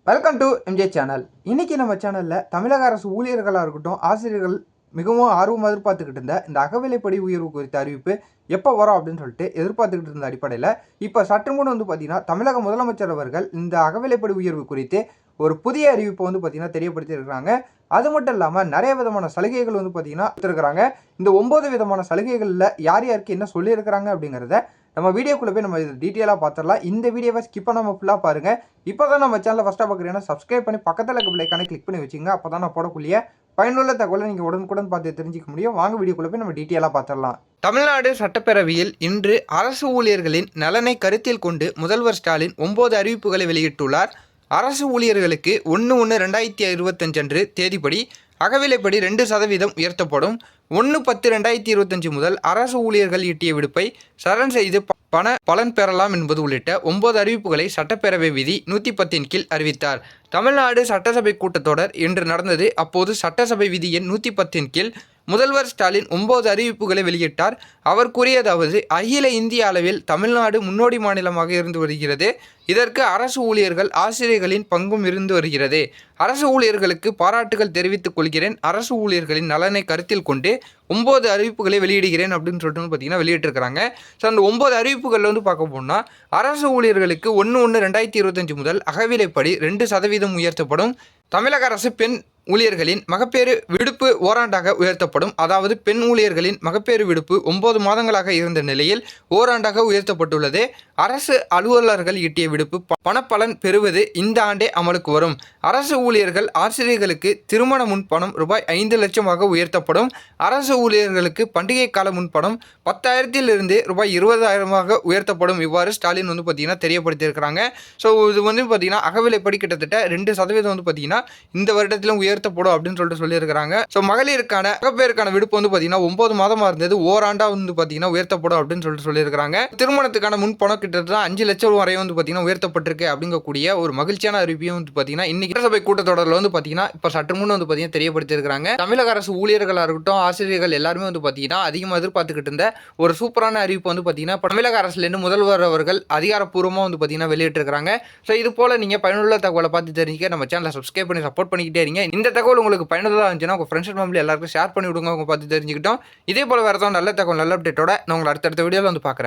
Welcome to MJ channel. இன்றைக்கி நம்ம சேனலில் தமிழக அரசு ஊழியர்களாக இருக்கட்டும், ஆசிரியர்கள் மிகவும் ஆர்வமாக எதிர்பார்த்துக்கிட்டு இருந்த இந்த அகவிலைப்படி உயர்வு குறித்த அறிவிப்பு எப்போ வரும் அப்படின்னு சொல்லிட்டு எதிர்பார்த்துக்கிட்டு இருந்த அடிப்படையில் இப்போ சற்று முன் பார்த்திங்கன்னா தமிழக முதலமைச்சர் அவர்கள் இந்த அகவிலைப்படி உயர்வு குறித்து ஒரு புதிய அறிவிப்பை பார்த்திங்கன்னா தெரியப்படுத்தியிருக்கிறாங்க. அது மட்டும் இல்லாமல் நிறைய விதமான சலுகைகள் பார்த்திங்கன்னா கொடுத்துருக்குறாங்க. இந்த 9 விதமான சலுகைகளில் யார் யாருக்கு என்ன சொல்லியிருக்கிறாங்க அப்படிங்கிறத நம்ம வீடியோக்குள்ளே போய் நம்ம டீட்டெயிலாக பார்த்துடலாம். இந்த வீடியோவை ஸ்கிப் பண்ணாமல் ஃபுல்லாக பாருங்கள். இப்போ தான் நம்ம சேனலில் ஃபஸ்ட்டாக பார்க்குறீங்கன்னா சப்ஸ்கிரைப் பண்ணி பக்கத்தில் இருக்க பிள்ளைக்கான கிளிக் பண்ணி வச்சுங்க. அப்போ தான் நான் போடக்கூடிய பயனுள்ள தகவலை நீங்கள் உடனுக்குடன் பார்த்து தெரிஞ்சிக்க முடியும். வாங்க வீடியோக்குள்ளே போய் நம்ம டீட்டெயிலாக பார்த்துடலாம். தமிழ்நாடு சட்டப்பேரவையில் இன்று அரசு ஊழியர்களின் நலனை கருத்தில் கொண்டு முதல்வர் ஸ்டாலின் 9 அறிவிப்புகளை வெளியிட்டுள்ளார். அரசு ஊழியர்களுக்கு 1/1/2025 அன்று தேதிப்படி அகவிலைப்படி 2% உயர்த்தப்படும். 1/10/2025 முதல் அரசு ஊழியர்கள் ஈட்டிய விடுப்பை சரண் செய்து பலன் பெறலாம் என்பது உள்ளிட்ட 9 அறிவிப்புகளை சட்டப்பேரவை விதி 110 கீழ் அறிவித்தார். தமிழ்நாடு சட்டசபை கூட்டத்தொடர் இன்று நடந்தது. அப்போது சட்டசபை விதி எண் 110 கீழ் முதல்வர் ஸ்டாலின் 9 அறிவிப்புகளை வெளியிட்டார். அவர் கூறியதாவது: அகில இந்திய அளவில் தமிழ்நாடு முன்னோடி மாநிலமாக இருந்து வருகிறது. இதற்கு அரசு ஊழியர்கள், ஆசிரியர்களின் பங்கும் இருந்து வருகிறது. அரசு ஊழியர்களுக்கு பாராட்டுகள் தெரிவித்துக் கொள்கிறேன். அரசு ஊழியர்களின் நலனை கருத்தில் கொண்டு 9 அறிவிப்புகளை வெளியிடுகிறேன் அப்படின்னு சொல்லிட்டு பார்த்தீங்கன்னா வெளியிட்டிருக்கிறாங்க. ஸோ அந்த 9 அறிவிப்புகளில் பார்க்க போனால் அரசு ஊழியர்களுக்கு 1/1/2025 முதல் அகவிலைப்படி 2% உயர்த்தப்படும். தமிழக அரசு பெண் ஊழியர்களின் மகப்பேறு விடுப்பு ஓராண்டாக உயர்த்தப்படும். அதாவது பெண் ஊழியர்களின் மகப்பேறு விடுப்பு 9 மாதங்களாக இருந்த நிலையில் ஓராண்டாக உயர்த்தப்பட்டுள்ளது. அரசு அலுவலர்கள் ஈட்டிய விடுப்பு பணப்பலன் பெறுவது இந்த ஆண்டே அமலுக்கு வரும். அரசு ஊழியர்கள், ஆசிரியர்களுக்கு திருமண முன்பணம் ரூபாய் 5 லட்சமாக உயர்த்தப்படும். அரசு ஊழியர்களுக்கு பண்டிகை கால முன்பணம் 10,000 ரூபாய் 20,000 உயர்த்தப்படும். இவ்வாறு ஸ்டாலின் பார்த்தீங்கன்னா தெரியப்படுத்தியிருக்கிறாங்க. ஸோ இது பார்த்தீங்கன்னா அகவிலைப்படி கிட்டத்தட்ட 2% பார்த்தீங்கன்னா இந்த வருடத்திலும் உயர்த்தப்படும் அப்படின்னு சொல்லியிருக்கிறாங்க. ஸோ மகளிருக்கான மகப்பேருக்கான விடுப்பு பார்த்தீங்கன்னா 9 மாதமாக இருந்தது ஓராண்டா பார்த்தீங்கன்னா உயர்த்தப்படும் அப்படின்னு சொல்லியிருக்கிறாங்க. திருமணத்துக்கான முன்பணம் கிட்டத்தட்ட 5 லட்சம் வரை பார்த்தீங்கன்னா உயர்த்தப்பட்டிருக்கு அப்படிங்கக்கூடிய ஒரு மகிழ்ச்சியான அறிவிப்பையும் பார்த்தீங்கன்னா இன்னைக்கு சட்டசபை கூட்டத்தொடரில் பார்த்தீங்கன்னா இப்போ சற்று முன் பார்த்தீங்கன்னா தெரியப்படுத்தியிருக்கிறாங்க. தமிழக அரசு ஊழியர்களாக இருக்கட்டும், ஆசிரியர்கள் எல்லாருமே பார்த்தீங்கன்னா அதிகமாக எதிர்பார்த்துக்கிட்டு இருந்த ஒரு சூப்பரான அறிவிப்பு பார்த்தீங்கன்னா தமிழக அரசுலேருந்து முதல்வர் அவர்கள் அதிகாரப்பூர்வமாக பார்த்தீங்கன்னா வெளியிட்டிருக்கிறாங்க. ஸோ இது போல நீங்கள் பயனுள்ள தகவலை பார்த்து தெரிஞ்சுக்க நம்ம சேனலை சப்ஸ்கிரைப் பண்ணி சப்போர்ட் பண்ணிக்கிட்டே இருங்க. இந்த தகவல் உங்களுக்கு பயனுள்ளதாக இருந்துச்சுன்னா உங்கள் ஃப்ரெண்ட்ஸ் அண்ட் ஃபேமிலி எல்லாருக்கும் ஷேர் பண்ணி விடுங்க. அவங்க பார்த்து தெரிஞ்சுக்கிட்டோம். இதே போல் வேறு ஏதாவது நல்ல தகவல், நல்ல அப்டேட்டோட நான் உங்களை அடுத்தடுத்த வீடியோவில் பார்க்குறேன்.